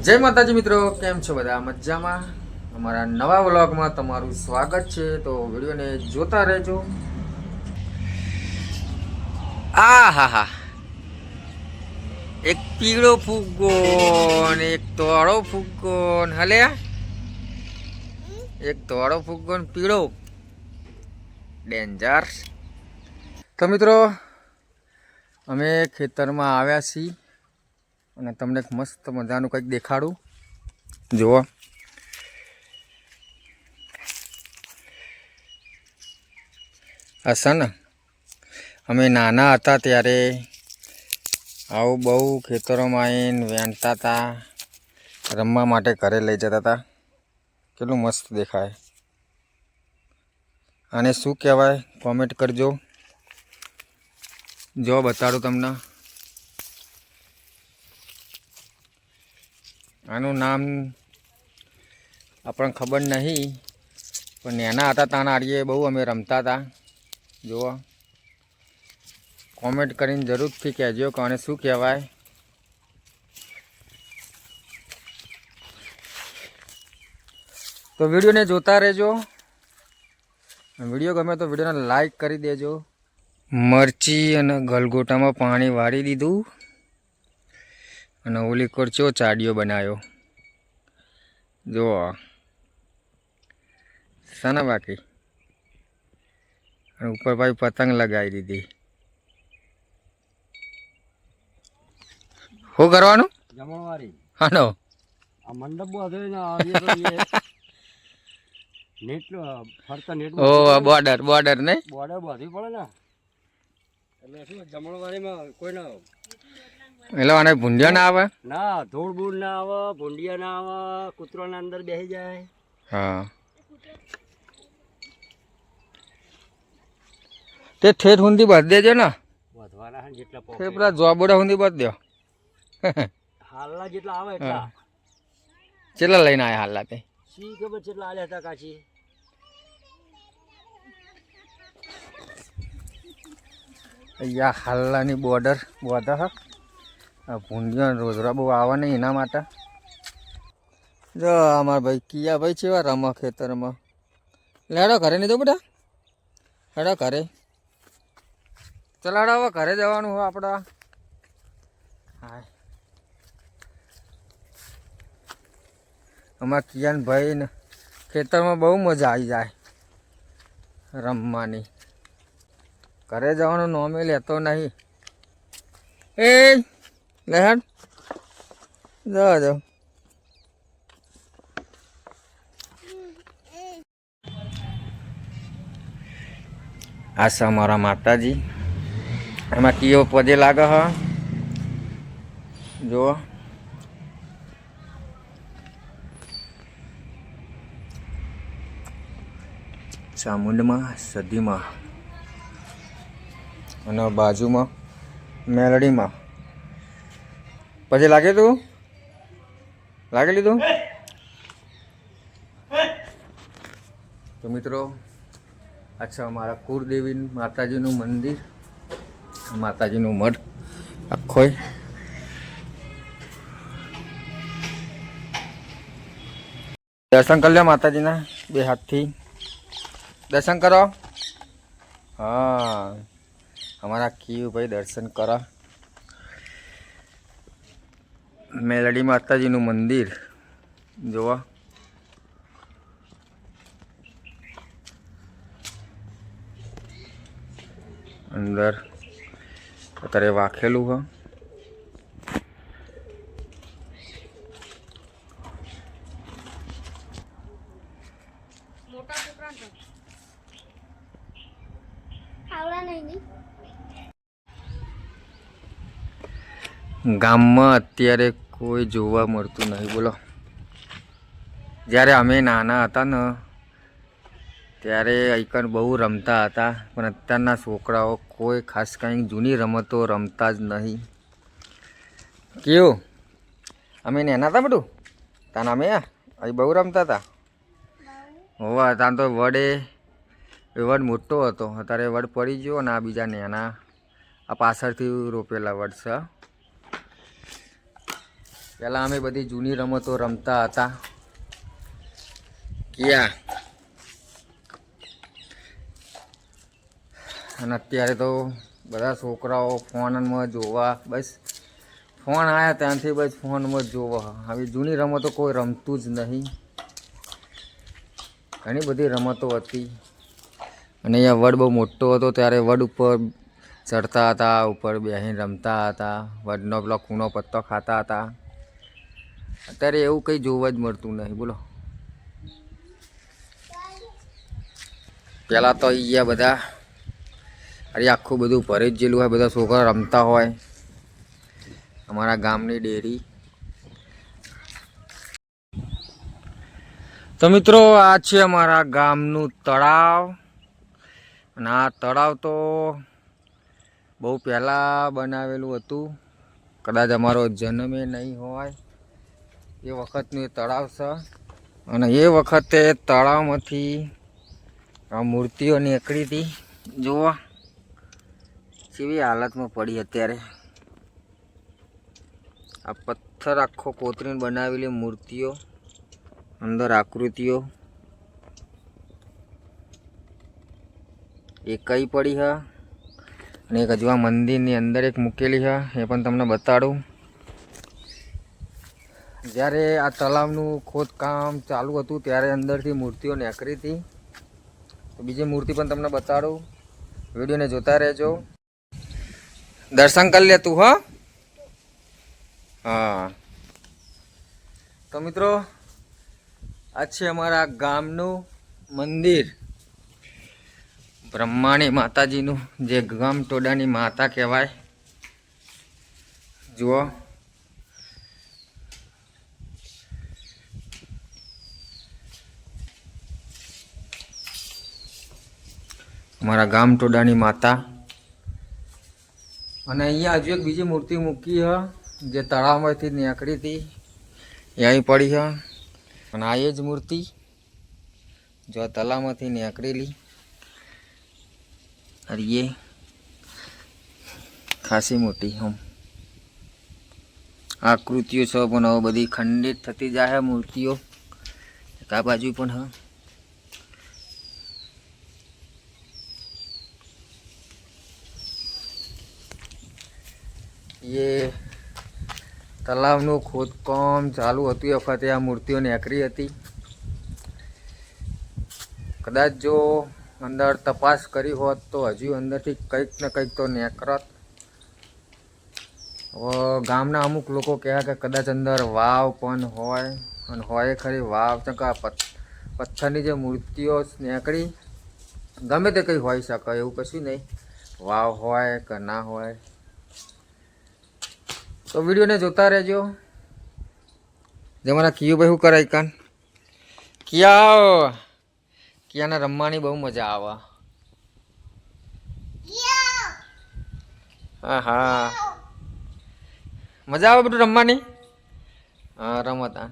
જય માતાજી મિત્રો, કેમ છો બધા? મજામાં? અમારા નવા વ્લોગમાં તમારું સ્વાગત છે. તો વિડીયોને જોતા રહેજો. આ હા હા, એક પીળો ફુગ્ગો ને એક ધોળો ફુગ્ગો હલે, એક ધોળો ફુગ્ગો ને પીળો, ડેન્જર. તો મિત્રો અમે ખેતરમાં આવ્યા છીએ અને તમને એક મસ્ત મજાનું કંઈક દેખાડું. જુઓ, હશે ને, અમે નાના હતા ત્યારે આવું બહુ ખેતરોમાં આવીને વેણતા હતા, રમવા માટે ઘરે લઈ જતા હતા. કેટલું મસ્ત દેખાય. આને શું કહેવાય કોમેન્ટ કરજો. જો બતાડું તમને. આનું નામ આપણને ખબર નહીં, પણ નાના હતા ત્યાં આડીએ બહુ અમે રમતા હતા. જુઓ, કોમેન્ટ કરીને જરૂરથી કહેજો કે આને શું કહેવાય. તો વિડીયોને જોતા રહેજો. વિડીયો ગમે તો વિડીયોને લાઈક કરી દેજો. મરચી અને ગલગોટામાં પાણી વાળી દીધું અને ઓલી કોરચો ચાડીઓ બનાવ્યો. જુઓ સાના બાકી, અને ઉપર ભાઈ પતંગ લગાવી દીધી. શું કરવાનું? જમણવારી. હાનો આ મંડપ બધો નેટ ફરતા નેટ ઓ બોર્ડર બોર્ડર નહીં, બોર્ડર બાંધવી પડે ને, એટલે શું જમણવારીમાં કોઈ ના એટલે આને ભૂંડિયા ના આવે. ના ધૂળ બૂળ ના આવે, ભૂંડિયા ના આવે, કૂતરાના અંદર બેસી જાય. હા, તે ઠેઠ સુધી બાંધી દેજો ને. વધવાના જેટલા તે પેલા જોબોડા સુધી બાંધી દો. હાલના જેટલા આવે એટલા. કેટલા લઈને આવ્યા હાલના તે? શી ખબર કેટલા આલ્યા હતા કાચી. અહીંયા હાલની બોર્ડર હા. આ ભૂંડિયા રોજરા બહુ આવે નહીં એના માટે. જો અમારા ભાઈ કિયા ભાઈ છે રમા ખેતરમાં. લેડો ઘરે નહીં દો બેટા, હેડો ઘરે. ચલાડો હવે ઘરે જવાનું હોય આપણા. હા, અમારા કિયાન ભાઈ ને ખેતરમાં બહુ મજા આવી જાય રમવાની. ઘરે જવાનું નોમે લેતો નહીં. એ લહેડ જવા દો. આ છે અમારા માતાજી. એમાં કીઓ પદે લાગે હ. જુઓ, ચામુંડમાં સદીમાં અને બાજુમાં મેલડીમાં. પછી લાગે તું લાગે લીધું. તો મિત્રો, અચ્છા, અમારા કુળદેવી માતાજીનું મંદિર, માતાજીનું મઠ આખો. દર્શન કરી લો માતાજીના બે હાથથી. દર્શન કરો. હા, અમારા કીયુ ભાઈ દર્શન કરો. મેલડી માતાજીનું મંદિર જોવા. અંદર અત્યારે વાખેલું હ. ગામમાં અત્યારે કોઈ જોવા મળતું નહીં. બોલો, જ્યારે અમે નાના હતા ને ત્યારે આઈકન બહુ રમતા હતા, પણ અત્યારના છોકરાઓ કોઈ ખાસ કંઈ જૂની રમતો રમતા જ નહીં. કેવું અમે નાના હતા બધું તાન અમે અહીં બહુ રમતા હતા. હોવા તાન તો વડ મોટો હતો, અત્યારે વડ પડી ગયો ને આ બીજા નાના આ પાછળથી રોપેલા વડ છે. પહેલાં અમે બધી જૂની રમતો રમતા હતા. ક્યાં અને અત્યારે તો બધા છોકરાઓ ફોનમાં જોવા, બસ ફોન આવ્યા ત્યાંથી બસ ફોનમાં જોવા. હવે જૂની રમતો કોઈ રમતું જ નહીં. ઘણી બધી રમતો હતી. અને અહીંયા વડ બહુ મોટો હતો ત્યારે વડ ઉપર ચડતા હતા, ઉપર બેસીને રમતા હતા, વડનો પેલો ખૂણો પત્તો ખાતા હતા. અત્યારે એવું કંઈ જોવા જ મળતું નહીં. બોલો, પહેલાં તો અહીંયા બધા અરે આખું બધું ભરી જ ગયેલું હોય, બધા છોકરા રમતા હોય. અમારા ગામની ડેરી. તો મિત્રો, આ છે અમારા ગામનું તળાવ. અને આ તળાવ તો બહુ પહેલાં બનાવેલું હતું. કદાચ અમારો જન્મે નહીં હોય એ વખતનું એ તળાવ છે. અને એ વખતે તળાવમાંથી આ મૂર્તિઓ નીકળી હતી. જુઓ કેવી હાલતમાં પડી. અત્યારે આ પથ્થર આખો કોતરીને બનાવેલી મૂર્તિઓ, અંદર આકૃતિઓ એ કઈ પડી છે. અને એક હજુ આ મંદિરની અંદર એક મૂકેલી છે, એ પણ તમને બતાડું. જ્યારે આ તળાવનું ખોદકામ ચાલુ હતું ત્યારે અંદરથી મૂર્તિઓ નીકળી હતી. તો બીજી મૂર્તિ પણ તમને બતાડું. વિડીયોને જોતા રહેજો. દર્શન કરી લે તું. હા, તો મિત્રો, આ છે અમારા ગામનું મંદિર. બ્રહ્માણી માતાજીનું, જે ગામ ટોડાની માતા કહેવાય. જુઓ, અમારા ગામ ટોડાની માતા. અને અહીંયા હજુ એક બીજી મૂર્તિ મૂકી છે, જે તળાવમાંથી નીકળી હતી, એ અહીં પડી છે. અને આ એ જ મૂર્તિ જો તળાવમાંથી નીકળેલી. અરે એ ખાસી મોટી આકૃતિઓ છે, પણ હવે બધી ખંડિત થતી જાય મૂર્તિઓ. આ બાજુ પણ હા, એ તળાવનું ખોદકામ ચાલુ હતું એ વખતે આ મૂર્તિઓ નીકળી હતી. કદાચ જો અંદર તપાસ કરી હોત તો હજુ અંદરથી કંઈક ને કંઈક તો નીકળત. હવે ગામના અમુક લોકો કહે કે કદાચ અંદર વાવ પણ હોય, અને હોય ખરી વાવ. તો કે પથ્થરની જે મૂર્તિઓ નીકળી, ગમે તે કંઈ હોઈ શકે, એવું કશું નહીં. વાવ હોય કે ના હોય. તો વિડીયોને જોતા રહેજો. જે મારા કિયુભાઈ શું કરે કાન કિયાને રમવાની બહુ મજા આવે. હા હા, મજા આવે બધું રમવાની. હા, રમતા.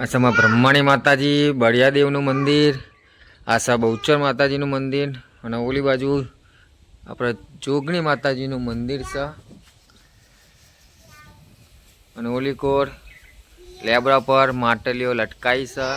આસામાં બ્રહ્માણી માતાજી, બળિયાદેવનું મંદિર, આસા બહુચર માતાજીનું મંદિર, અને ઓલી બાજુ આપણે જોગણી માતાજીનું મંદિર છે. અને ઓલી કોર લેબડા પર માટલીઓ લટકાઈ છે.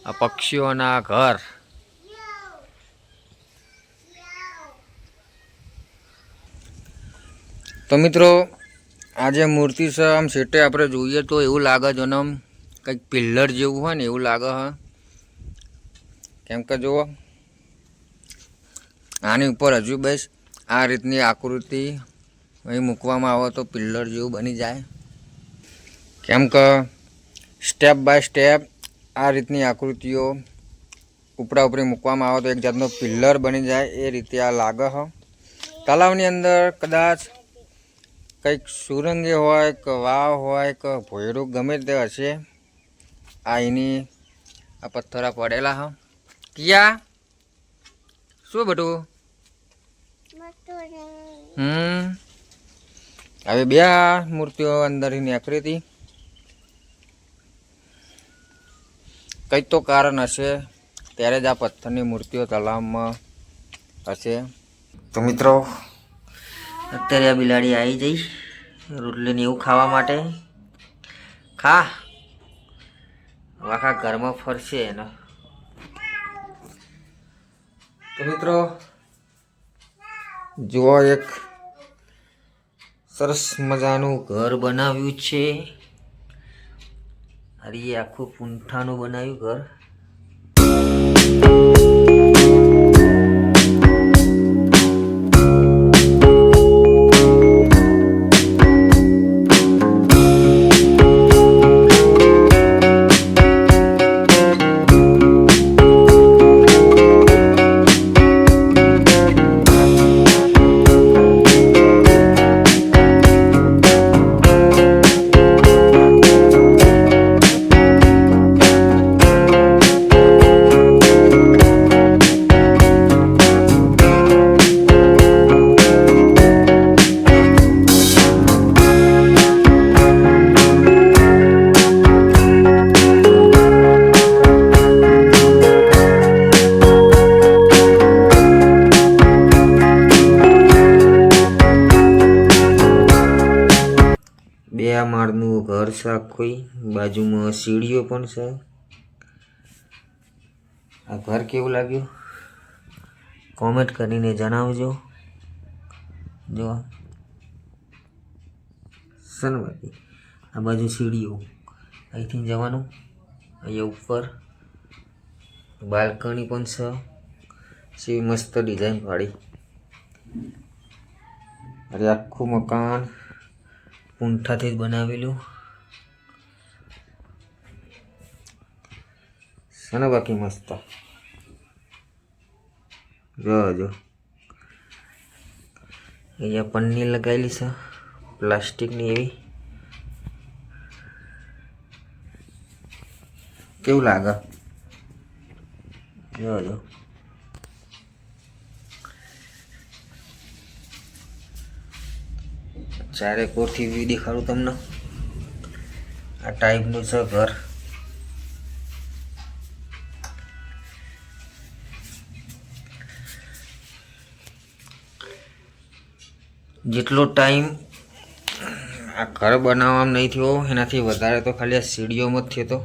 આ પક્ષીઓના ઘર. તો મિત્રો, આ જે મૂર્તિ છે, આમ સેટે આપણે જોઈએ તો એવું લાગે છે, આમ કંઈક પિલ્લર જેવું હોય ને એવું લાગે છે. કેમ કે જુઓ, આની ઉપર હજુ બસ આ રીતની આકૃતિ અહીં મૂકવામાં આવે તો પિલ્લર જેવું બની જાય. કેમ કે સ્ટેપ બાય સ્ટેપ આ રીતની આકૃતિઓ ઉપરા ઉપરી મૂકવામાં આવે તો એક જાતનો પિલ્લર બની જાય. એ રીતે આ લાગે છે. તળાવની અંદર કદાચ કંઈક સુરંગી હોય કે વાવ હોય કે ભોયરું ગમે તે હશે. આ એની આ પથ્થરા પડેલા હ. કિયા શું બધું? હવે બે મૂર્તિઓ અંદર નીકળી હતી. કંઈક તો કારણ હશે, ત્યારે જ આ પથ્થરની મૂર્તિઓ તળાવમાં હશે. તો મિત્રો, અત્યારે આ બિલાડી આવી જઈ રોટલી ને એવું ખાવા માટે. ખા આખા ઘરમાં ફરશે એને. તો મિત્રો જુઓ એક સરસ મજાનું ઘર બનાવ્યું છે. અરે આખું પૂંઠાનું બનાવ્યું ઘર. બે માળનું ઘર છે આખું. બાજુમાં સીડીઓ પણ છે. આ ઘર કેવું લાગ્યું કોમેન્ટ કરીને જણાવજો. જો છે ને બાકી આ બાજુ સીડીઓ, અહીંથી જવાનું. અહીંયા ઉપર બાલ્કની પણ છે. સી મસ્ત ડિઝાઇન વાળી. અરે આખું મકાન પૂંઠાથી જ બનાવેલું છે ને બાકી મસ્ત. જો અહીંયા પન્ની લગાવેલી છે પ્લાસ્ટિકની એવી. કેવું લાગે જો ચારે કોરથી વ્યૂ દેખાડું તમને. આ ટાઈપનું છે ઘર. જેટલો ટાઈમ આ ઘર બનાવવામાં નહીં થયો એનાથી વધારે તો ખાલી આ સીડીઓમાં જ થયો હતો.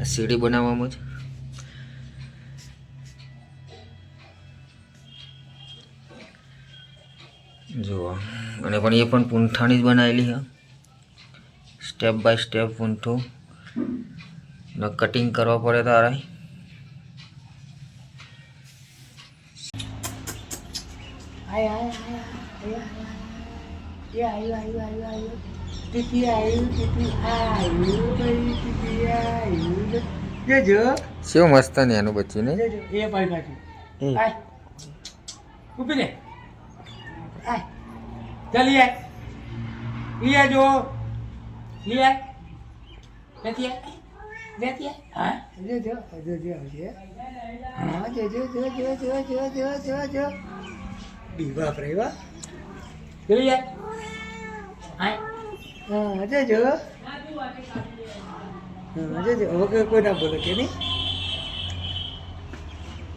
આ સીડી બનાવવામાં જ. જુઓ અને પણ એ પણ પૂંઠાની જ બનાવેલી છે. સ્ટેપ બાય સ્ટેપ પૂંઠું ને કટિંગ કરવા પડે તારે. શું મસ્ત ને એનું બચ્ચું ને. चलिए लिया जो लिया लेती है लेती है हाँ जो हाँ जो बीवा प्रेवा चलिए हाँ जो हाँ जो ओके कोई ना बोलो के नहीं